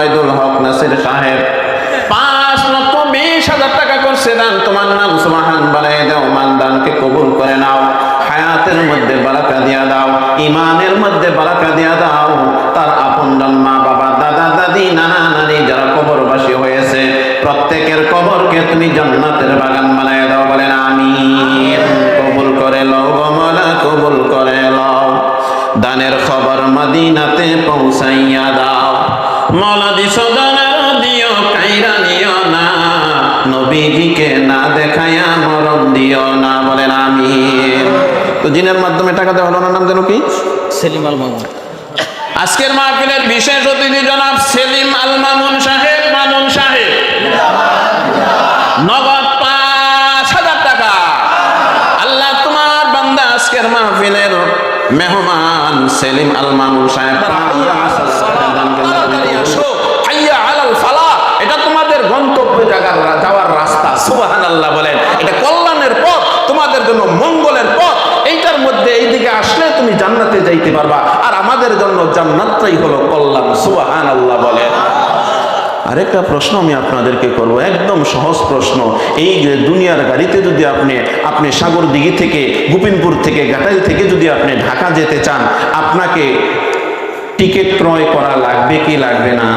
জুনাইদুল হক নাসির সাহেব 5,20,000 টাকা করছে দান। তোমার নাম সুবহান বানায় দাও, মানদানকে কবুল করে নাও, হায়াতের মধ্যে বারাকা দিয়া দাও, ইমানের মধ্যে বারাকা দিয়া দাও। তার আপনজন মা বাবা, দাদা দাদি, নানা নানি যারা কবরবাসী হয়েছে, প্রত্যেকের কবরকে তুমি জান্নাতের বাগান বানায় দাও। বলেন আমিন। কবুল করে লও গো মওলা, কবুল করে লও। দানের খবর মদিনাতে পৌঁছাইয়া দাও। মওলা দিছো দানের দিও, কাইরা নিও না, নবীজিকে না দেখায়া মরণ দিও না। বলেন আমিন। তো জিনের মাধ্যমে টাকা দেওয়া হলো না, নাম যেন কি? সেলিম আল মামুন। আজকের মাহফিলের বিশেষ অতিথি জনাব সেলিম আল মামুন সাহেব। মামুন সাহেব নগদ 5,000 টাকা। আল্লাহ তোমার বান্দা আজকের মাহফিলের মেহমান সেলিম আল মামুন সাহেব, এটা তোমাদের গন্তব্য যাওয়ার রাস্তা। সুবহানাল্লাহ বলেন। এটা কল্যাণের পথ, তোমাদের জন্য মঙ্গলের পথ। এইটার মধ্যে এইদিকে আসলে তুমি জান্নাতে যাইতে পারবা, আর আমাদের জন্য জান্নাতটাই হলো কল্যাণ। সুবহানাল্লাহ বলেন। আরেকটা প্রশ্ন আমি আপনাদেরকে করব, একদম সহজ প্রশ্ন। এই দুনিয়ার গাড়িতে যদি আপনি সাগরদিঘি থেকে, গোপিনপুর থেকে, ঘাটাইল থেকে যদি আপনি ঢাকা যেতে চান, আপনাকে টিকিট ক্রয় করা লাগবে কি লাগবে না?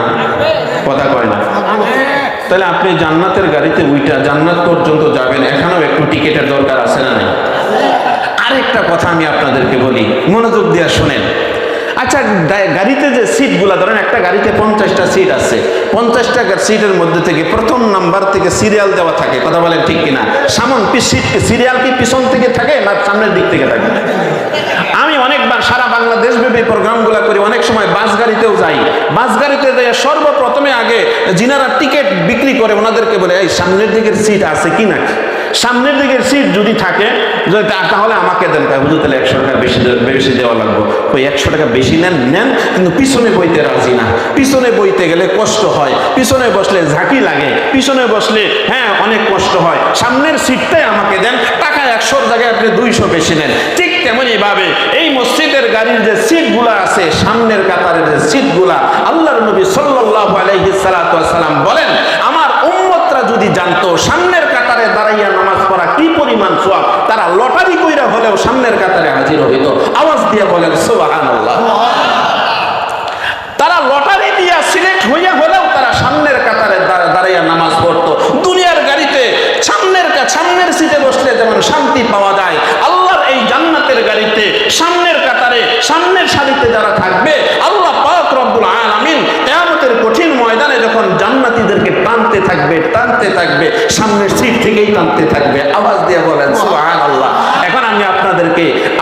কথা কয় না। তাহলে আপনি জান্নাতের গাড়িতে উইটা জান্নাত পর্যন্ত যাবেন, এখানেও একটু টিকিটের দরকার আছে না নাই? আরেকটা কথা আমি আপনাদেরকে বলি, মনোযোগ দিয়ে শুনেন। আচ্ছা, গাড়িতে যে সিটগুলা, ধরেন একটা গাড়িতে 50টা সিট আছে, 50টা সিটের মধ্যে থেকে প্রথম নাম্বার থেকে সিরিয়াল দেওয়া থাকে। কথা বলেন ঠিক কিনা? সিরিয়াল কি পিছন থেকে থাকে না সামনের দিক থেকে থাকে? আমি অনেকবার সারা বাংলাদেশ ব্যাপী প্রোগ্রামগুলো করি, অনেক সময় বাস গাড়িতেও যাই। বাস গাড়িতে যাই সর্বপ্রথমে আগে যিনারা টিকিট বিক্রি করে ওনাদেরকে বলে, এই সামনের দিকের সিট আছে কি নাকি? সামনের দিকের সিট যদি থাকে তাহলে আমাকে দেন। হুজুর তাহলে 100 টাকা বেশি দেওয়া লাগবে। ওই 100 টাকা বেশি নেন, কিন্তু পিছনে বইতে রাজি না। পিছনে বইতে গেলে কষ্ট হয়, পিছনে বসলে ঝাঁকি লাগে, পিছনে বসলে অনেক কষ্ট হয়। সামনের সিটটাই আমাকে দেন, টাকা 100-র জায়গায় আপনি 200 বেশি নেন। ঠিক তেমনি ভাবে এই মসজিদের গাড়ির যে সিটগুলা আছে, সামনের কাতারের যে সিটগুলা, আল্লাহর নবী সাল্লাল্লাহু আলাইহি সাল্লাম বলেন, আমার উম্মতরা যদি জানতো সামনের কাতারে দাঁড়াইয়া নামাজ পড়া কি পরিমাণ সওয়াব, তারা লটারি কইরা হলেও সামনের কাতারে হাজির হইতো। আওয়াজ দিয়ে বলেন সুবহানাল্লাহ। তারা লটারি দিয়া সিলেক্ট হইয়া হলেও তারা সামনের কাতারে দাঁড়াইয়া নামাজ পড়তো। দুনিয়ার গাড়িতে সামনের সিটে বসলে যেমন শান্তি পাওয়া যায়, আল্লাহর এই জান্নাতের গাড়িতে সামনের কাতারে, সামনের সারিতে যারা থাকবে, আল্লাহ পাক রব্বুল আলামিন কিয়ামতের কঠিন ময়দানে যখন জান্নাতীদেরকে টানতে থাকবে, সামনের সিট থেকেই টানতে থাকবে। আওয়াজ দিয়ে বলেন সুবহানাল্লাহ। এখন আমি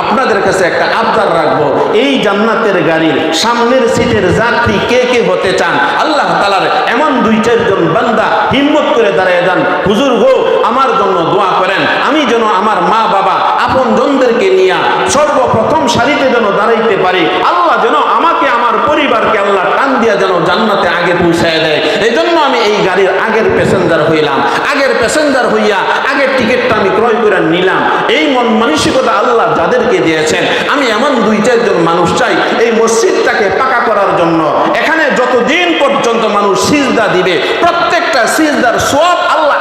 আপনাদের কাছে একটা আবদার রাখবো, এই জান্নাতের গাড়ির সামনের সিটের যাত্রী কে কে হতে চান? আল্লাহ তাআলার এমন 2-4 জন বান্দা হিম্মত করে দাঁড়ায় যান, হুজুর গো আমার জন্য দোয়া করেন, আমি যেন আমার মা বাবা আপন জনদেরকে নিয়ে সর্বপ্রথম সারিতে যেন দাঁড়াইতে পারি। আল্লাহ যেন আমাকে, আমার পরিবারকে আল্লাহ টান দিয়া যেন জান্নাতে আগে পৌঁছায় দেয়। এই জন্য আমি এই গাড়ির আগের প্যাসেঞ্জার হইলাম। আগের প্যাসেঞ্জার হইয়া আগের টিকিটটা আমি ক্রয় করে নিলাম। এই মন মানসিকতা আল্লাহ যাদেরকে দিয়েছেন, আমি এমন 2-4 জন মানুষ চাই এই মসজিদটাকে পাকা করার জন্য। এখানে যতদিন পর্যন্ত মানুষ সিজদা দিবে, প্রত্যেকটা সিজদার সওয়াব আল্লাহ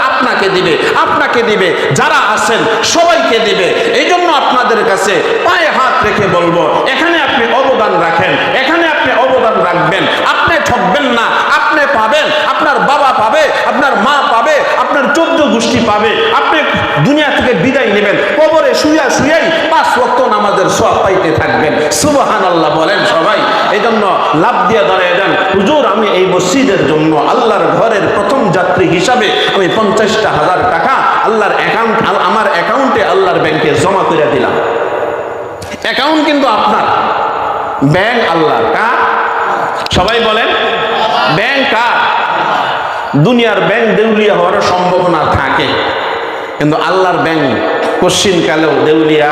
আপনাকে দিবে, যারা আছেন সবাইকে দিবে। এই জন্য আপনাদের কাছে পায়ে হাত রেখে বলবো, এখানে আপনি অবদান রাখেন, এখানে আপনি অবদান রাখবেন। আপনি ঠকবেন না, আপনি পাবেন, আপনার বাবা পাবে, আপনার মা পাবে, আপনার 14 গোষ্ঠী পাবে। আপনি দুনিয়া থেকে বিদায় নেবেন, কবরে শুয়াই 5 ওয়াক্ত নামাজের সওয়াব পাইতে থাকবেন। সুবহানাল্লাহ বলেন সবাই। এই জন্য লাভ দিয়ে দাঁড়িয়ে যান, হুজুর আমি এই মসজিদের জন্য আল্লাহর ঘরের প্রথম যাত্রী হিসাবে আমি 50,000 টাকা আল্লাহর আমার অ্যাকাউন্টে, আল্লাহর ব্যাংকে জমা করে দিলাম। অ্যাকাউন্ট কিন্তু আপনার, ব্যাংক আল্লাহর। কার? সবাই বলেন ব্যাংক কার? দুনিয়ার ব্যাংক দেউলিয়া হওয়ার সম্ভাবনা থাকে, কিন্তু আল্লাহর ব্যাংক কোশ্চিনকালেও দেউলিয়া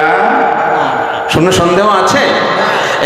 শুনে সন্দেহ আছে?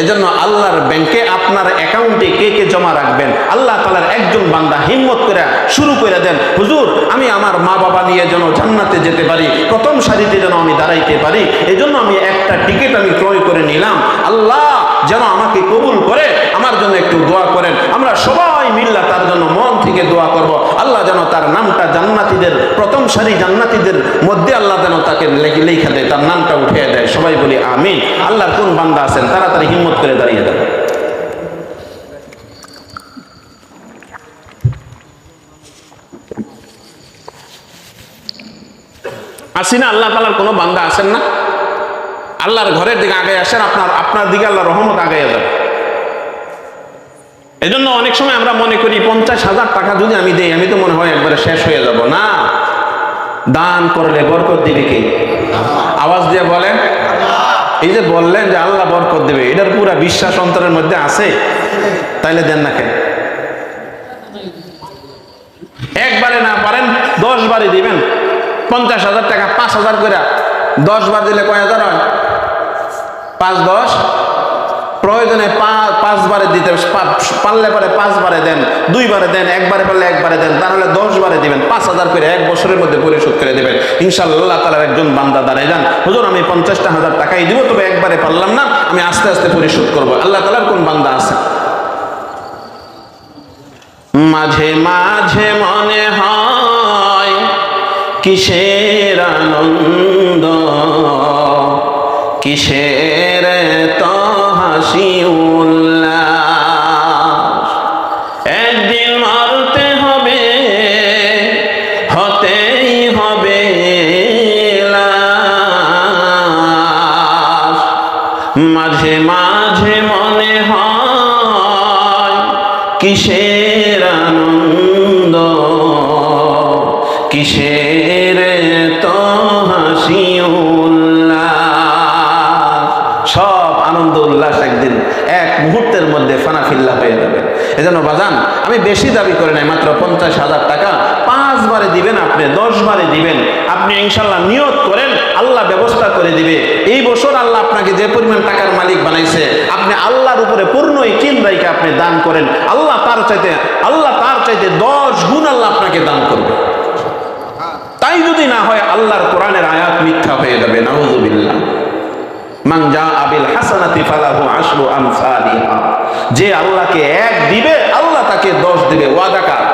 এজন্য আল্লাহর ব্যাংকে আপনার অ্যাকাউন্টে কে কে জমা রাখবেন, আল্লাহ তাআলার একজন বান্দা হিম্মত করে শুরু করে দেন, হুজুর আমি আমার মা বাবা নিয়ে যেন জান্নাতে যেতে পারি, প্রথম সারিতে যেন আমি দাঁড়াইতে পারি, এজন্য আমি একটা টিকিট আমি ক্রয় করে নিলাম। আল্লাহ যেন আমাকে কবুল করে আমার জন্য একটু দোয়া করেন। আমরা সবাই মিল্লা তার জন্য মন থেকে দোয়া করব। আল্লাহ যেন তার নামটা জান্নাতীদের প্রথম সারি জান্নাতীদের মধ্যে আল্লাহ যেন তাকে লেখা দেয়, তার নামটা উঠিয়ে দেয়। সবাই বলি আমিন। আল্লাহর কোন বান্দা আছেন তাড়াতাড়ি হিম্মত করে দাঁড়িয়ে যান। আসি না? আল্লাহ তাআলার কোনো বান্দা আছেন না? আল্লাহর ঘরের দিকে আগে আসেন, আপনার দিকে আল্লাহর রহমত আগে যাবে। এই জন্য অনেক সময় আমরা মনে করি 50,000 টাকা যদি আমি দেই আমি তো মনে হয় একবারে শেষ হয়ে যাব। না, দান করলে বরকত দিবে কে? আওয়াজ দিয়ে বলেন। এই যে বললেন যে আল্লাহ বরকত দেবে, এটার পুরা বিশ্বাস অন্তরের মধ্যে আছে? তাইলে দেন না কেন? একবারে না পারেন 10 বারে দিবেন। 50,000 টাকা 5,000 করে 10 বার দিলে কয় হাজার হয়? 5 10, প্রয়োজনে 5 বারে দিতে পারলে পরে 5 বারে দেন, 2 বারে দেন, একবারে পারলে একবারে দেন, তাহলে 10 বারে দিবেন। 5,000 করে 1 বছরের মধ্যে পরিশোধ করে দেবেন ইনশাআল্লাহ। আল্লাহ তাআলার একজন বান্দা দাঁড়ায় যান, হুজুর আমি 50,000 টাকাই দিব, তবে একবারে পারলাম না, আমি আস্তে আস্তে পরিশোধ করব। আল্লাহ তাআলার কোন বান্দা আছে? মাঝে মাঝে মনে হয় কিসের আনন্দ, কিসের তো হাসি উল্লাস, একদিন মরতে হবে, হতেই হবে লাশ। মাঝে মাঝে মনে হয় কিসের আনন্দ, কিসের তো হাসি উল্লাস। সব আনন্দ উল্লাস একদিন এক মুহূর্তের মধ্যে ফানাফিল্লা হয়ে যাবে। এজন্য বাজান আমি বেশি দাবি করে নাই, মাত্র 50,000 টাকা 5 বারে দিবেন, আপনি 10 বারে দিবেন। আপনি ইনশাল্লাহ নিয়ত করেন, আল্লাহ ব্যবস্থা করে দিবে। এই বছর আল্লাহ আপনাকে যে পরিমাণ টাকার মালিক বানাইছে, আপনি আল্লাহর উপরে পূর্ণ ইকিন রাইখা আপনি দান করেন, আল্লাহ তার চাইতে 10 গুণ আল্লাহ আপনাকে দান করবে। তাই যদি না হয় আল্লাহর কোরআনের আয়াত মিথ্যা হয়ে যাবে। নাউযুবিল্লাহ। মান জাআ বিল হাসানাতি ফালাহু আশরু আমসালিহা। যে আল্লাহকে 1 দিবে আল্লাহ তাকে 10 দিবে। ওয়াদা কার?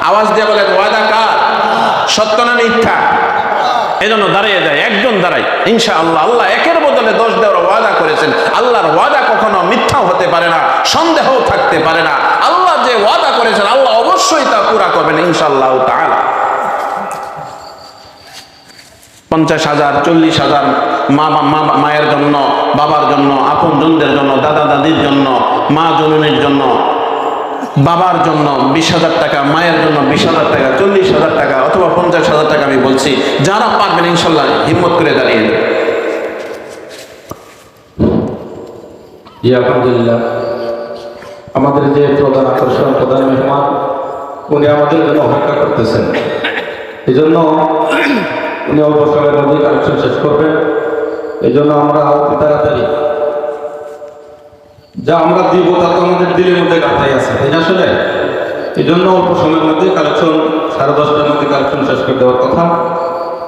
আওয়াজ দিয়ে বলেন ওয়াদা কার? সত্য না মিথ্যা? এজন্য দাঁড়িয়ে যায়, একজন দাঁড়াই ইনশাআল্লাহ। আল্লাহ 1-এর বদলে 10 দেওয়ার ওয়াদা করেছেন। আল্লাহর ওয়াদা কখনো মিথ্যাও হতে পারে না, সন্দেহও থাকতে পারে না। আল্লাহ যে ওয়াদা করেছেন আল্লাহ অবশ্যই তা পুরা করবেন ইনশাআল্লাহ তাআলা। 50,000 40,000 মায়ের জন্য, বাবার জন্য, আপনজনদের জন্য, দাদা দাদির জন্য, মা জননীর জন্য, বাবার জন্য 20,000 টাকা, মায়ের জন্য 20,000 টাকা, 40,000 টাকা অথবা 50,000 টাকা। আমি বলছি যারা পারবেন ইনশাল্লাহ হিম্মত করে দাঁড়িয়ে। জি আলহামদুলিল্লাহ। আমাদের যে প্রধান আকর্ষণ, প্রধান মেহমান, উনি আমাদের জন্য অপেক্ষা করতেছেন। এই জন্য উনি অল্প সময়ের মধ্যে কালেকশন শেষ করবেন। এই জন্য আমরা অতি তাড়াতাড়ি যা আমরা দিব তা তো আমাদের দিলের মধ্যে গাঁথাই আছে, তাই না? আসলে এই জন্য অল্প সময়ের মধ্যে কালেকশন 10:30টার মধ্যে কালেকশন শেষ করে দেওয়ার কথা।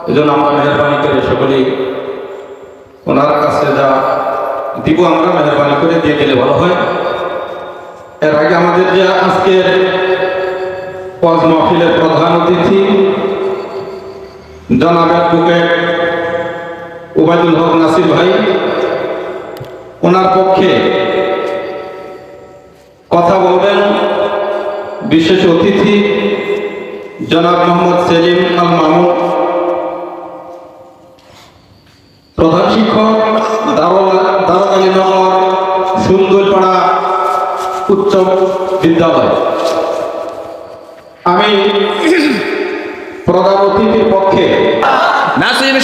এই জন্য আমরা মেহরবানি করে সকলেই ওনার কাছে যা দিব আমরা মেহরবানি করে দিয়ে দিলে ভালো হয়। এর আগে আমাদের যে আজকের ওয়াজ মাহফিলের প্রধান অতিথি জনাব অ্যাডভোকেট ওবায়দুল হক নাসির ভাই, ওনার পক্ষে কথা বলবেন বিশেষ অতিথি জনাব মোহাম্মদ সেলিম আল মামুন, প্রধান শিক্ষক দারুল সুন্দরপাড়া উচ্চ বিদ্যালয়। আমি প্রধান অতিথির পক্ষে নাসির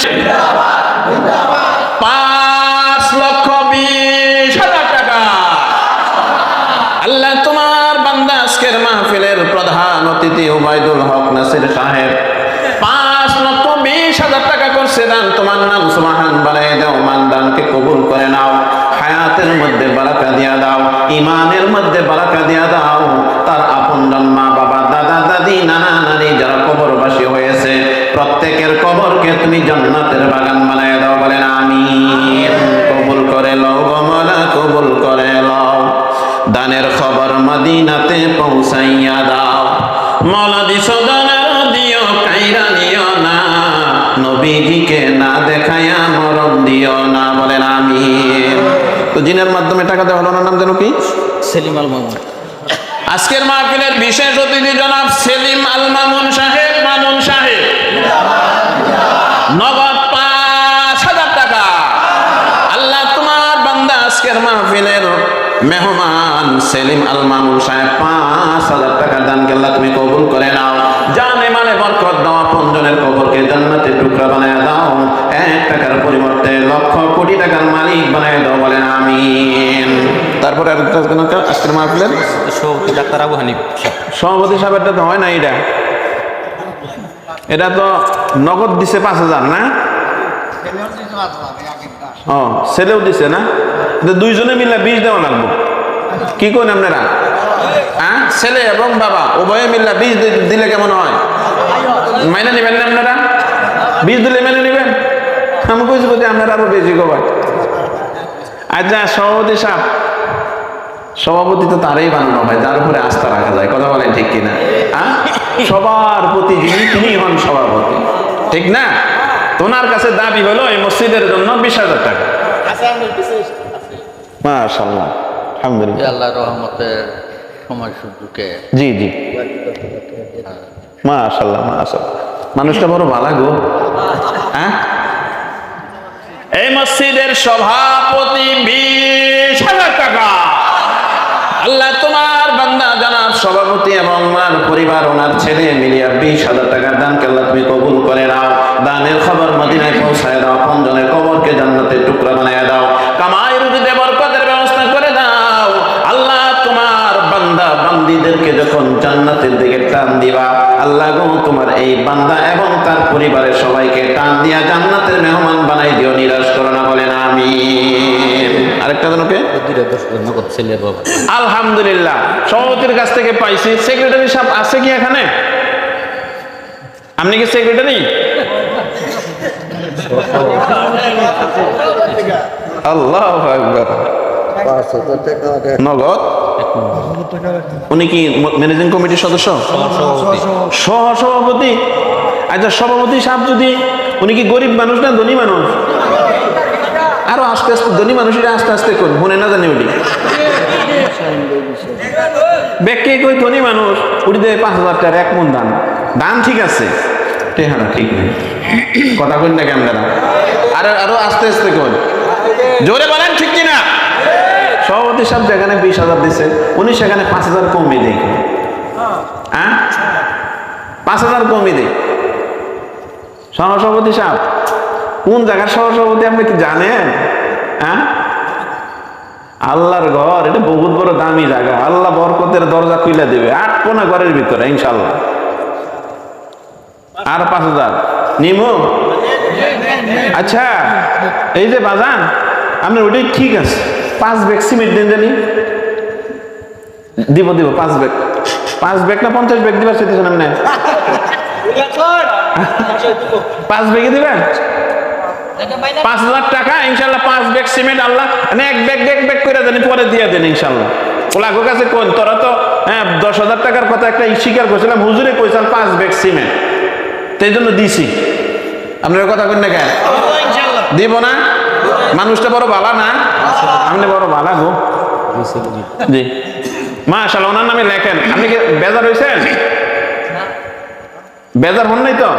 5,20,000 টাকা। আল্লাহ তোমার বান্দা আজকের মাহফিলের প্রধান অতিথি ওবায়দুল হক নাসির সাহেব 5,20,000 টাকা করছে দান। তোমার নাম সুবহান বানায় দাও, মানদানকে কবুল করে নাও, হায়াতের মধ্যে বারাকা দিয়া দাও, ইমানের মধ্যে বারাকা দিয়া দাও। তার আপনজন মা বাবা, দাদা দাদি, নানা নানি যারা কবরবাসী হয়েছে প্রত্যেকের কবরকে তুমি জান্নাতের বাগান বানায় দাও। বলেন আমিন। কবুল করে লও গো মাওলা, কবুল নবীজিকে না দেখায়া মরণ দিও না, বলেন আমিন। তো জিনের মাধ্যমে টাকা দেওয়া হলো, নাম যেন কি? সেলিম আল মামুন। আজকের মাহফিলের বিশেষ অতিথি জনাব সেলিম আল মামুন সাহেব। মামুন সাহেব নগদ 5,000 টাকা। আল্লাহ তোমার বান্দা আজকের মাহফিলের মেহমান সেলিম আল মামুন সাহেব 5,000 টাকা দানকে আল্লাহ তুমি কবুল করে নাও। জানে মানে বরকত দাও, আপনজনের কবরকে জান্নাতের টুকরা বানায় দাও। 1 টাকার পরিবর্তে লক্ষ কোটি টাকার মালিক বানায় দাও, বলেন আমিন। তারপরে আজকের মাহফিলের সভাপতি ডাক্তার আবু হানিফ সাহেব। সভাপতি সাহেবটা তো হয় না, এটা তো নগদ দিছে 5,000 না? ও ছেলেও দিছে না? দুইজনে মিলে 20 দেওয়া লাগবো। কি করেন আপনারা? হ্যাঁ, ছেলে এবং বাবা উভয়ে মিলে 20 দিলে কেমন হয়? মাইনে নেবেন না আপনারা? 20 দিলে মেনে নেবেন? আমি কইছি বলছি আপনারা আরো বেশি কবাই। আচ্ছা সভাপতি সাহেব, সভাপতি তো তারই বানানো হয় যার উপরে আস্থা রাখা যায়, কথা বলেন ঠিক কিনা? হ্যাঁ, সবার প্রতি যিনি তিনি হন সভাপতি, ঠিক না? ওনার কাছে দাবি হলো এই মসজিদের জন্য 20,000 টাকা। মাশাআল্লাহ, আলহামদুলিল্লাহ, আল্লাহর রহমতের সময় সুযোগে জি জি, মাশাআল্লাহ মাশাআল্লাহ, মানুষটা বড় ভালো গো। হ্যাঁ, এই মসজিদের সভাপতি 20,000 টাকা। আল্লাহ তোমার বান্দা জানাব সভাপতি এবং ওনার পরিবার, ওনার ছেলে মিলিয়ে 20,000 টাকার দানকে আল্লাহ তুমি কবুল করে নাও। দানের খবর মদিনায় পৌঁছায় দাও, আপনজনের কবরকে জান্নাতের টুকরা বানায় দাও, কামাই রুজিতে বরকতের ব্যবস্থা করে দাও। আল্লাহ তোমার বান্দা বান্দীদেরকে যখন জান্নাতের দিকে টান দিবা, আল্লাহ গো তোমার এই বান্দা এবং তার পরিবারের সবাইকে টান দিয়া জান্নাতের মেহমান বানাই দিও, নিরাশ করো না, বলেন আমিন। আরেকটা জনকে নগদ ছেলের বাবা। আলহামদুলিল্লাহ, সভাপতির কাছ থেকে পাইছি। সেক্রেটারি সাহেব আছে কি এখানে? আপনি কি সেক্রেটারি? আল্লাহু আকবার। নগদ উনি কি ম্যানেজিং কমিটির সদস্য? সহসভাপতি। আচ্ছা সভাপতি সাহেব যদি, উনি কি গরিব মানুষ না ধনী মানুষ? আরো আস্তে আস্তে ধনী মানুষেরা আস্তে আস্তে কোন মনে না জানে উনি ব্যাকে কই ধনী মানুষ উঠি দেয় 5,000 টাকার 1 মণ দান। দান ঠিক আছে, টেহারা ঠিক নেই, কথা কই না কেন? আরো আরো আস্তে আস্তে কোন, জোরে বলেন ঠিক কিনা? সভাপতি সাহেব যেখানে 20,000 দিছে, উনি সেখানে 5,000 কমই দেয়। হ্যাঁ, 5,000 কমই দেয়। সহসভাপতি সাহেব কোন জায়গার সহসভাপতি আপনি কি জানেন? হ্যাঁ, আল্লাহর ঘর, এটা বহুত বড় দামি জায়গা। আল্লাহ বরকতের দরজা খুলে দেবে 8 কোনা ঘরের ভিতরে ইনশাল্লাহ। আর 5,000 নিমো? আচ্ছা এই যে বাজান, আপনার ওটাই ঠিক আছে। 5 ব্যাগ সিমেন্ট দেন জানি, দিব 5 ব্যাগ না 50 ব্যাগ দিবার চাইতেছেন আপনি? 5 ব্যাগে দিবেন 5,000 টাকা ইনশাল্লাহ। 5 ব্যাগ সিমেন্ট আল্লাহ, এক ব্যাগ করে জানি পরে দিয়ে দেন ইনশাল্লাহ। ওলাগো কাছে কোন তোরা তো 10,000 টাকার কথা একটা স্বীকার করছিলাম, হুজুরে কইছেন 5 ব্যাগ সিমেন্ট, সেই জন্য দিছি। আপনার কথা কই না কেন? দিব না? মানুষটা বড় ভালো না? আপনি বড় ভালো গো। জি মাশাআল্লাহ, ওনার নামে লেখেন। আপনি কি বেজার হয়েছেন? বেজার হন নাই তো?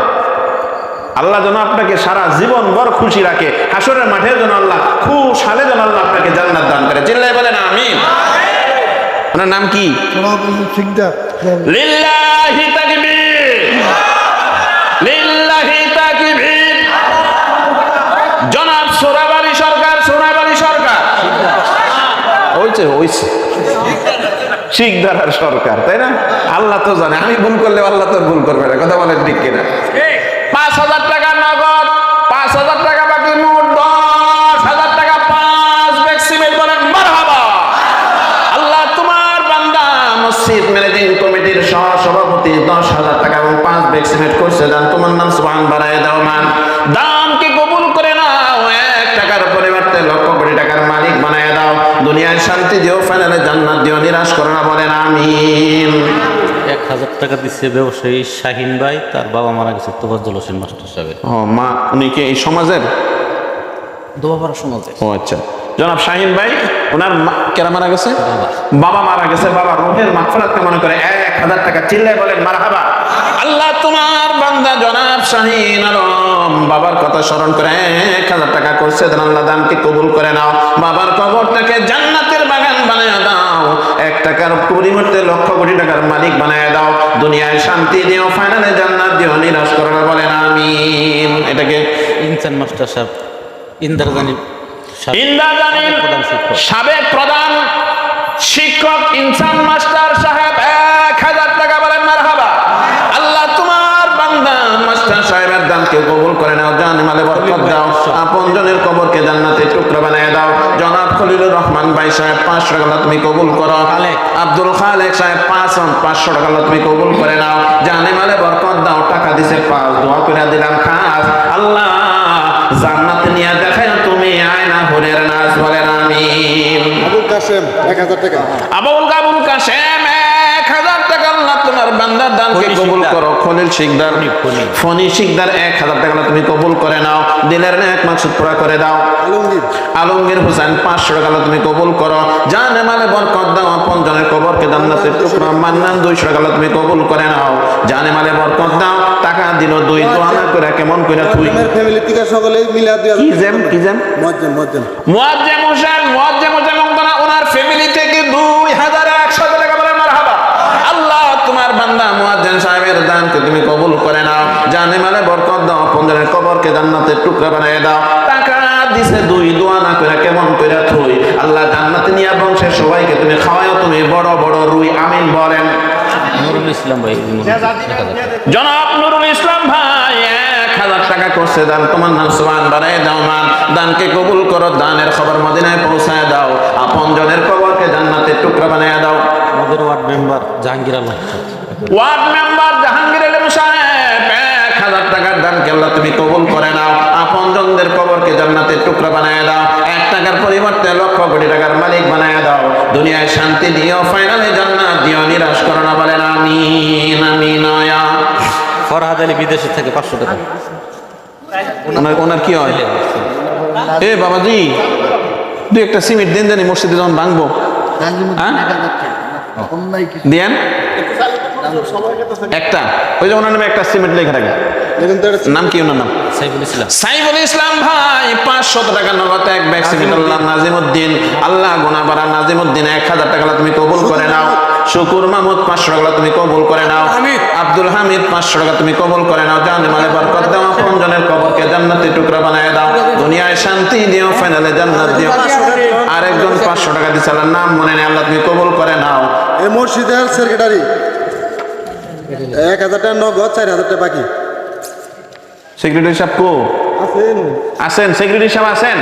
আল্লাহ যেন আপনাকে সারা জীবন বড় খুশি রাখে, হাসরের মাঠে যেন আল্লাহ খুশালে যেন আল্লাহ আপনাকে জান্নাত দান করে। চিল্লায় বলেন আমিন। ওনার নাম কি? লিল্লাহি তাকবীর, লিল্লাহি তাকবীর। জনাব সোনাবাড়ি সরকার, সোনাবাড়ি সরকার হইছে শিকদার সরকার, তাই না? আল্লাহ তো জানে, আমি ভুল করলে আল্লাহ তোর ভুল করবে না, কথা বলেন ঠিক কিনা? 5,000 টাকা নগদ, 5,000 টাকা বাকি, মোট 10,000 টাকা। 5 ব্যাগ সিমেন্ট, বলেন মারহাবা। আল্লাহ তোমার বান্দা মসজিদ ম্যানেজিং কমিটির সভাপতি 10,000 টাকা এবং 5 ব্যাগ সিমেন্ট করছে দান। তোমার নাম সুবহান বাড়ায় দাও মান, দানকে কবুল করে নাও। 1 টাকার পরিবর্তে লক্ষ কোটি টাকার মালিক বানায় দাও। দুনিয়ায় শান্তি দিও, ফাইনালে জান্নাত দিও, নিরাশ করো না, বলেন আমিন। 1,000 টাকা দিচ্ছে ব্যবসায়ী শাহিন ভাই, তার বাবা মারা গেছে তোফাজ্জল হোসেন মাস্টার সাহেবের। ও মা, উনি কি এই সমাজের? দোয়াপাড়া সমাজে। ও আচ্ছা, জনাব শাহিন ভাই, ওনার কেরা মারা গেছে? বাবা মারা গেছে। বাবা রুহের মাগফিরাত কামনা করে 1000 টাকা চিল্লায় বলেন মারহাবা। আল্লাহ তোমার বান্দা জনাব শাহিন আলম বাবার কথা স্মরণ করে 1000 টাকা করছে, দেন আল্লাহ দানকে কবুল করে নাও। বাবার কবরটাকে জান্নাতের বাগান বানায় দাও, 1 টাকার পরিবর্তে লক্ষ কোটি টাকার মালিক বানায় দাও। দুনিয়ায় শান্তি দিও, ফাইনালে জান্নাত দিও, নিরাশ করো না, বলেন আমিন। এটাকে ইনসান মাস্টার সাহেব, ইন্দ্রজানি সাবেক প্রধান শিক্ষক ইনসান মাস্টার সাহেব 1000 টাকা, বলেন মারহাবা। আল্লাহ তোমার বান্দা মাস্টার সাহেবের দানকে কবুল করে নাও, জান মালে বরকত দাও, আপনজনের কবরকে জান্নাতের টুকরা বানায় দাও। জনাব খলিলুর রহমান ভাই সাহেব 500 টাকা তুমি কবুল করো। আব্দুল খালেক সাহেব 500 টাকা তুমি কবুল করে নাও, জানে মালে বরকত দাও। টাকা দিছে 5, দোয়া করে দিলাম খাস। আল্লাহ জান্নাতে নিয়ে দেখায় তুমি আয়না হুরের নাজ, বলেন আমিন। আবুল কাসেম 1000 টাকা। আবুল কাসেম 1000 টাকা, আল্লাহ তোমার বান্দার দানকে কবুল করো। খলিল শিকদার, ফনি শিকদার 1000 টাকা তুমি কবুল করে নাও, দিলের নেক মাকসুদ পুরা করে দাও। আলমগীর হোসেন 500 টাকা তুমি কবুল করো, জানে মালে বরকত দাও, আপনজনের কবরকে জান্নাতের টুকরা। মান্নান 200 টাকা তুমি কবুল করে নাও, জানে মালে বরকত দাও। টাকা দিল 2, দোয়া না করে কেমন করে তুই ফ্যামিলি থেকে সকলে মিলা দিয়া কি জেম মুয়াজ্জেম হোসেন ওনার ফ্যামিলি থেকে 2100 টাকা, বলে মারহাবা। আল্লাহ তোমার বান্দা মুয়াজ্জেম সাহেবের দানকে তুমি কবুল করে নাও, জানে মালে বরকত দাও, আপনজনের কবরকে জান্নাতের টুকরা বানিয়ে দাও। টাকা দিছে 2, দোয়া না করে কেমন করে থুই। আল্লাহ জান্নাতে নিয়া বংশের সবাইকে তুমি খাওয়াও, তুমি বড় বড় রুই, আমিন বলেন। নুরুল ইসলাম ভাই, 1000 জনাব নুরুল ইসলাম ভাই 1000 টাকা করছে দান, তোমার নাম সুবহান বাড়ায় দাও মান, দানকে কবুল করো, দানের খবর মদিনায় পৌঁছায় দাও, আপনজনের কবরকে জান্নাতের টুকরা বানায় দাও। আমাদের ward member Jahangir Alam, ward member Jahangir Alam সাহেব 1000 টাকার দানকে আল্লাহ তুমি কবুল করে নাও, আপনজনদের কবরকে জান্নাতের টুকরা বানায় দাও। 1 টাকার পরিবর্তে লক্ষ কোটি টাকার মালিক বানায় দাও। দুনিয়ায় শান্তি দিও, ফাইনালে জান্নাত দিও, নিরাশ করো না, বলেন আমিন আমিন। ফরহাদ আলী বিদেশে থেকে 500 টাকা। ওনার কি হয়? এ বাবাজি, 2 একটা সিমেন্ট দেন, জানি মসজিদে যখন ভাঙবো দেন একটা, ওই যে ওনার নামে একটা সিমেন্ট লেখা থাকে, নাম কি ওনার নাম? সাইফুল ইসলাম ভাই 500 টাকা নগদ 1 ব্যাগ সিমেন্ট। আল্লাহ নাজিমউদ্দিন, আল্লাহ গুনাহগার নাজিমউদ্দিন 1000 টাকা তুমি কবুল করে নাও। শুকুর মাহমুদ 500 টাকা তুমি কবুল করে নাও। আব্দুল হামিদ 500 টাকা তুমি কবুল করে নাও, জানে মালে বরকত দাও, আপনজনের কবরকে জান্নাতের টুকরা বানায় দাও। দুনিয়ায় শান্তি দিও, ফাইনালে জান্নাত দিও। আরেকজন 500 টাকা দিছে, আল্লাহর নাম মনে নেই, আল্লাহ তুমি কবুল করে নাও। এই মসজিদের সেক্রেটারি 1000 টাকা নগদ, 4000 টাকা বাকি। সেক্রেটারি সাহেব কো আছেন? সেক্রেটারি সাহেব আছেন?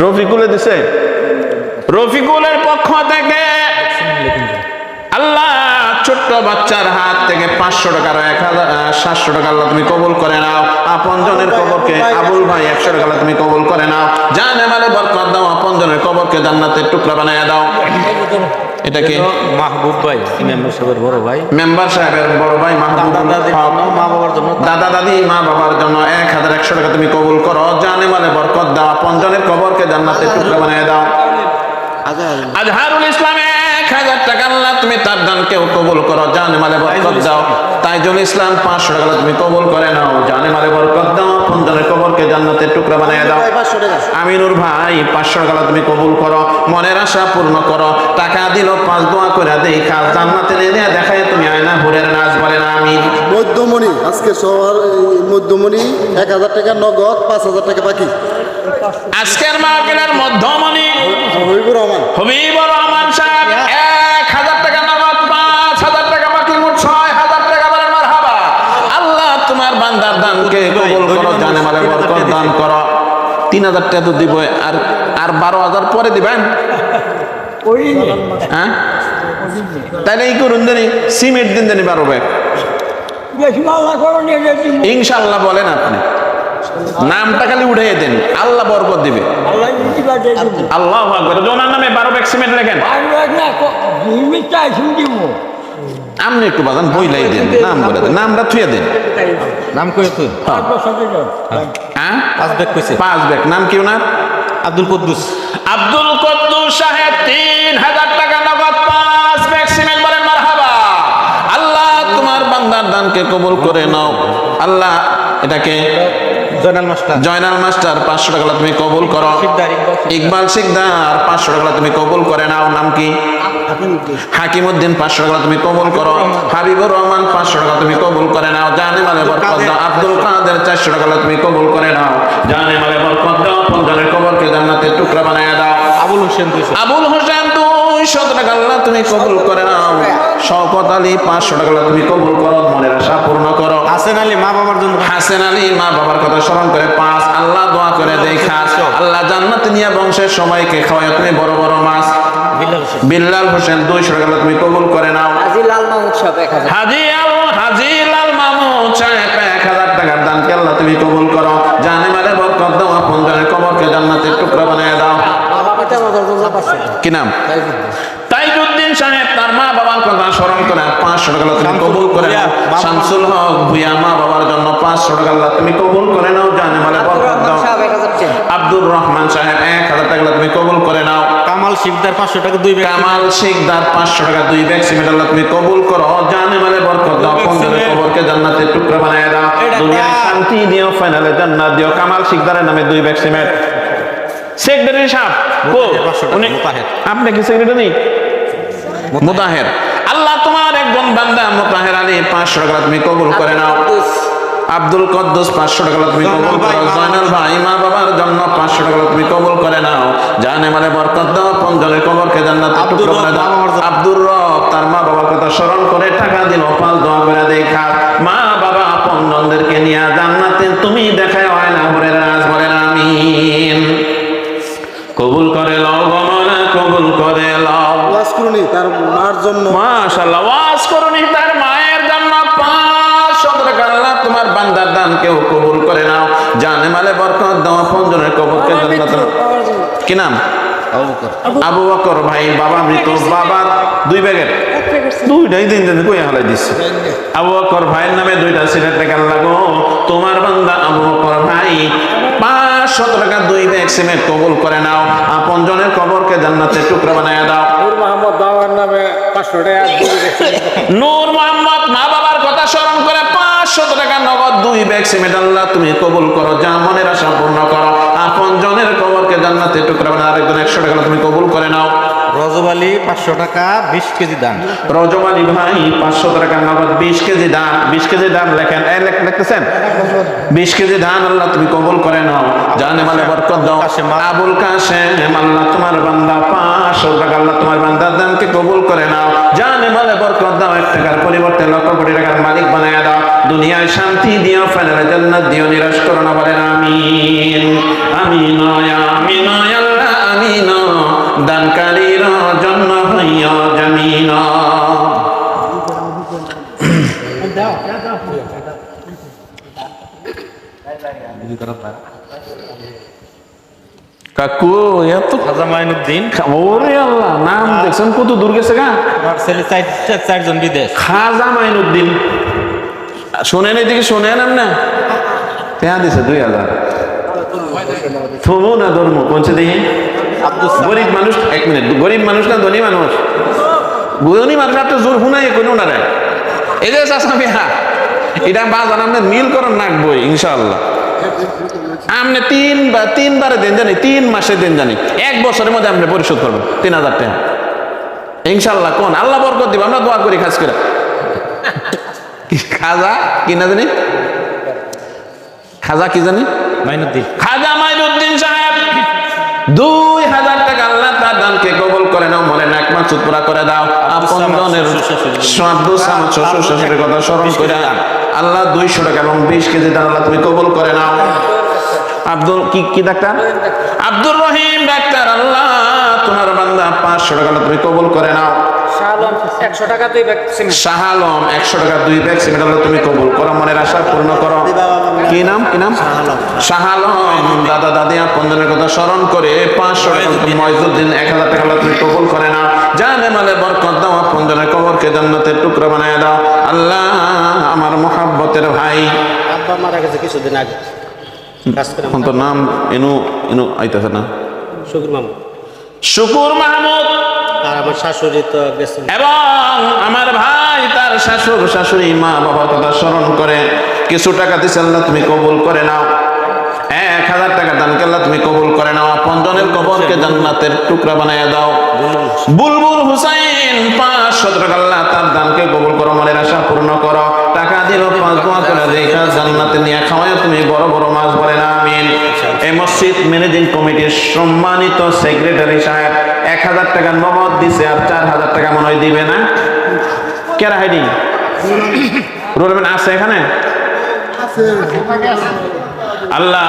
রফিকুলে দিছে, রফিকুলের পক্ষ থেকে আল্লাহ ছোট্ট বাচ্চার হাত থেকে 500 টাকার 1700 টাকা আল্লাহ তুমি কবুল করে নাও। আপনজনের কবরকে আবুল ভাই 100 টাকা তুমি কবুল করে নাও, জানে মালে বরকত দাও, আপনজনের কবরকে জান্নাতের টুকরা বানায় দাও। এটা কি? মাহবুব ভাই, মেম্বার সাহেবের বড় ভাই, মেম্বার সাহেবের বড় ভাই মাহবুব। মা বাবার জন্য, দাদা দাদি মা বাবার জন্য 1100 টাকা তুমি কবুল করো, জানে মালে বরকত দাও, আপনজনের কবরকে জান্নাতের টুকরা বানিয়ে দাও। আজহারুল ইসলাম 1000 টাকা আল্লাহ তুমি তার দানকেও কবুল করো, জানে মালে বরকত দাও। তাইজুল ইসলাম 500 টাকা তুমি কবুল করে নাও, জানে মালে বরকত দাও, আপনজনের কবরকে জান্নাতের টুকরা বানিয়ে দাও। আমিনুর ভাই 500 টাকা তুমি কবুল করো, মনের আশা পূর্ণ করো। টাকা দিল 5, দোয়া করে দেই খাস, জান্নাতে নিয়ে দেখায় তুমি আয়না হুরের নাজ, বলেন আমিন। মধ্যমণি আজকে সবার মধ্যমণি 1000 টাকা নগদ, 5000 টাকা বাকি। আজকের মাহফিলের মধ্যমণি হবিবুর রহমান সাহেব 1000 টাকা নগদ, 5000 টাকা বাকি, মোট 6000 টাকা, বলেন মারহাবা। আল্লাহ তোমার বান্দার দানকে কবুল করো, জানে মালে বরকত দান করো। 3000 টাকা তো দিব, আর 12000 পরে দিবেন, হ্যাঁ? তাইলে এই করুন জানি সিমেন্ট দিন জানি 12 ব্যাগ ইনশাআল্লাহ, বলেন আপনি নামটা খালি উঠিয়ে দেন, আল্লাহ বরকত দিবে। আল্লাহ আকবার। ওনার নামে 12 ব্যাগ সিমেন্ট লেখেন। আপনি একটু বাজান বইলাই দেন, নাম বলে দেন, নামটা থুয়ে দেন। নাম করে তুই হ্যাঁ 5 ব্যাগ কইছে। 5 ব্যাগ। নাম কি ওনার? আব্দুল কুদ্দুস। আব্দুল কুদ্দুস সাহেব 3000 টাকা নগদ 5 ব্যাগ সিমেন্ট। বলেন মারহাবা। আল্লাহ তোমার বান্দার দানকে কবুল করে নাও। আল্লাহ এটাকে জয়নাল মাস্টার। জয়নাল মাস্টার 500 টাকা তুমি কবুল করো। ইকবাল শিকদার 500 টাকা তুমি কবুল করে নাও। নাম কি? হাকিমউদ্দিন 500 টাকা তুমি কবুল করো। হাবিবুর রহমান 500 টাকা তুমি কবুল করে নাও। জানে মালে বরকত দাও। আব্দুল কাদের 400 টাকা তুমি কবুল করে নাও। জানে মালে বরকত দাও। পঞ্জনের কবরকে জান্নাতের টুকরা বানায় দাও। আবুল হোসেন 200। আবুল হোসেন 200 টাকা আল্লাহ তুমি কবুল করে নাও। শওকত আলী 500 টাকা তুমি কবুল করো। মনের আশা পূর্ণ করো। হাসেন আলী মা বাবার জন্য। হাসেন আলী মা বাবার কথা স্মরণ করে 5। আল্লাহ দোয়া করে দেখা আল্লাহ জান্নাত নিয়ে বংশের সবাইকে খাওয়ায় তুমি বড় বড় মাছ। বিল্লাল হোসেন 200 টাকা তুমি কবুল করে নাও। হাজি লাল মাহমুদ সাহেব 1000 টাকার দানকে আল্লাহ তুমি কবুল করো। জানে মালে বরকত দাও। আপনজনের কবরকে জান্নাতের টুকরা বানিয়ে দাও। কি নাম? তাইজউদ্দিন সাহেব তার মা বাবার কথা স্মরণ করে 500 টাকা তুমি কবুল করে নাও। শামসুল হক ভুইয়া মা বাবার জন্য 500 টাকা আল্লাহ তুমি কবুল করে নাও। জানে মালে বরকত দাও। আব্দুর রহমান সাহেব 1000 টাকা তুমি কবুল করে নাও। কামাল শিকদার 500 টাকা 2 ব্যাগ। কামাল শিকদার 500 টাকা 2 ব্যাগ সিমেন্ট আল্লাহ তুমি কবুল করো। জানে মালে বরকত দাও। পঞ্জনের কবরকে জান্নাতের টুকরা বানিয়ে দাও। দুনিয়ায় শান্তি দিও, ফাইনালে জান্নাত দিও। কামাল শিকদারের নামে 2 ব্যাগ সিমেন্ট। সেক্রেটারি সাহেব উনি আপনি কি সেক্রেটারি? মুতাহের। আল্লাহ তোমার একজন বান্দা মুতাহের আলী 500 টাকা তুমি কবুল করে নাও। আব্দুল কুদ্দুস 500 টাকা তুমি কবুল করো। জয়নাল ভাই মা বাবার জন্য 500 টাকা তুমি কবুল করে নাও। জানে মানে বরকত দাও। পঞ্জনের কবরকে জান্নাতের টুকরা বানিয়ে দাও। আব্দুর রব তার মা বাবার কথা স্মরণ করে টাকা দিল। 5 দোয়া করে দেখা মা বাবা পঞ্জনদেরকে নিয়ে জান্নাতে তুমি দেখায় হয় না ভরে রাজ। বলেন আমিন। কবুল করে লও গো মওলা, কবুল করে লও। ওয়াজ করুনি তার মার জন্য। মাশাআল্লাহ। ওয়াজ করুনি তার মায়ের জন্য 500 টাকা আল্লাহ তোমার বান্দার দান কেউ কবুল করে নাও। জানে মালে বরকত দাও। পঞ্জনের কবরকে জান্নাত। কি নাম? আবু বকর ভাই বাবা মৃত। বাবার 2 ব্যাগের 2টাই দিন দিন কই হালাই দিছে। আবু বকর ভাইয়ের নামে 2টা সিলেট টাকা লাগো। তোমার বান্দা আবু বকর ভাই 500 টাকা 2 ব্যাগ সিমেন্ট কবুল করে নাও। আপনজনের কবরকে জান্নাতের টুকরা বানায় দাও। নূর মোহাম্মদ বাবার নামে 500 টাকা। নূর মোহাম্মদ মা বাবার কথা স্মরণ করে 500 টাকা নগদ 2 ব্যাগ সিমেন্ট আল্লাহ তুমি কবুল করো। যা মনের আশা পূর্ণ করো। আপনজনের কবরকে জান্নাতের টুকরা বানায়। আরেকজন 100 টাকা তুমি কবুল করে নাও। রজব আলী 500 টাকা 20 কেজি দান। রজব আলী ভাই 500 টাকা নগদ 20 কেজি দান। 20 কেজি দান লেখেন। লিখতেছেন 20 কেজি ধান আল্লাহ তুমি কবুল করে নাও। জানে মালে বরকত দাও। আবুল কাশেম আল্লাহ তোমার বান্দা 500 টাকা আল্লাহ তোমার বান্দার দানকে কবুল করে নাও। জানে মালে বরকত দাও। 1 টাকার পরিবর্তে লক্ষ কোটি টাকার মালিক বানায় দাও। দুনিয়ায় শান্তি দিও, ফাইনালে জান্নাত দিও। নিরাশ করো না। বলেন আমিন। আমিন আমিন আল্লাহ আমিন। দানকারীর জন্য হইয়া জামিন। কাকু এত খাজা মাইনুদ্দিন। ওরে আল্লাহ, নাম দেখছেন কত দূর গেছে গা। আমার ছেলে 4 জন বিদেশ। খাজা মাইনুদ্দিন শোনেন, এদিকে শোনেন। না তেয়া দিছে 2000। থমো না ধর্ম পৌঁছে দিই। গরিব মানুষ 1 মিনিট। গরিব মানুষ না ধনী মানুষ? ধনী মানুষ আপনি জোর শুনাই কোনো না রে। এই যে চাষা এটা বাজান আপনার মিল করেন নাকবই ইনশাআল্লাহ। আপনি 3 বারে দেন জানি, 3 মাসে দেন জানি, 1 বছরের মধ্যে আপনি পরিশোধ করবেন 3000 টাকা ইনশাআল্লাহ। কোন আল্লাহ বরকত দিব। আমরা দোয়া করি খাস করে। খাজা কি না জানি? খাজা কি জানি? মাইনুদ্দিন। খাজা মাইনুদ্দিন সাহেব 2000 টাকা আল্লাহ তার দানকে কবুল করে নাও। মনে নাক মাসুদ পুরা করে দাও। আপনজনের আব্দুল সামাদ শ্বশুর শাশুড়ির কথা স্মরণ করে আল্লাহ 200 টাকা এবং 20 কেজি দান আল্লাহ তুমি কবুল করে নাও। আব্দুল কি ডাক্তার? আব্দুর রহিম ডাক্তার আল্লাহ তোমার বান্দা 500 টাকা তুমি কবুল করে নাও। শাহ আলম 100 টাকা দুই ব্যাগ সিমেন্ট। শাহ আলম 100 টাকা 2 ব্যাগ সিমেন্ট আল্লাহ তুমি কবুল করো, মনের আশা পূর্ণ করো। কি নাম কি নাম? শাহ আলম। দাদা দাদি আপনজনের কথা স্মরণ করে 500 টাকা তুমি ময়জুদ্দিন 1000 টাকা আল্লাহ তুমি কবুল করে নাও। জানে মালে বরকত দাও, আপনজনের কবরকে জান্নাতের টুকরা বানায় দাও আল্লাহ। আমার মহাব্বতের ভাই আব্বা মারা গেছে কিছুদিন আগে, কাজ করে এখন তো নাম ইনু ইনু আইতাছে না, শুকুর মামু। শুকুর মাহমুদ। আর আমার শাশুড়ি তো গেছে। এবং আমার ভাই তার শাশুড় শাশুড়ি মা বাবার কথা স্মরণ করে কিছু টাকা দিছে আল্লাহ তুমি কবুল করে নাও। 1000 টাকা দানকে আল্লাহ তুমি কবুল করে নাও। আপনজনের কবরকে জান্নাতের টুকরা বানায় দাও। বুলবুল হুসাইন 500 টাকা আল্লাহ তার দানকে কবুল করো, মনের আশা পূর্ণ করো। টাকা দিল 5 দোয়া করে দেখা জান্নাতে নিয়ে খাওয়ায় তুমি বড় বড় মাছ বলেন আমিন। এই মসজিদ ম্যানেজিং কমিটির সম্মানিত সেক্রেটারি সাহেব 1000 টাকা নগদ দিছে, আর 4000 টাকা মনে হয় দিবে না। কেরা হাইডি রুলমেন আছে এখানে? আল্লাহ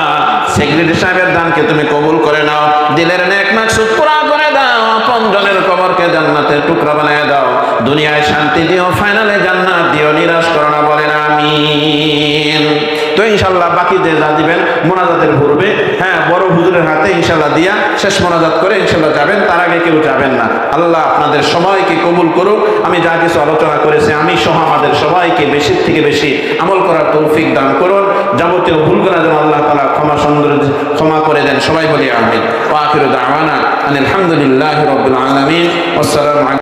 সেক্রেটারি সাহেবের দানকে তুমি কবুল করে নাও, দিলের নেক মাকসুদ পুরা করে দাও। আপনজনের কবরকে জান্নাতের টুকরা বানায় দাও। দুনিয়ায় শান্তি দিও, ফাইনালে জান্নাত দিও, নিরাশ করো না বলেন আমিন। তো ইনশাল্লাহ বাকি যে যা দিবেন মোনাজাতের পূর্বে, হ্যাঁ, বড় হুজুরের হাতে ইনশাল্লাহ দিয়া শেষ মোনাজাত করে ইনশাল্লাহ যাবেন, তার আগে কেউ যাবেন না। আল্লাহ আপনাদের সবাইকে কবুল করুক। আমি যা কিছু আলোচনা করেছি আমি সহ আমাদের সবাইকে বেশি থেকে বেশি আমল করার তৌফিক দান করুন। যাবতীয় ভুল করা যেন আল্লাহ তাআলা ক্ষমা করে দেন। সবাই বলি আমিন। ওয়া আখিরু দাওয়ানা আনিল হামদুলিল্লাহি রাব্বিল আলামিন। আসসালামু আলাইকুম।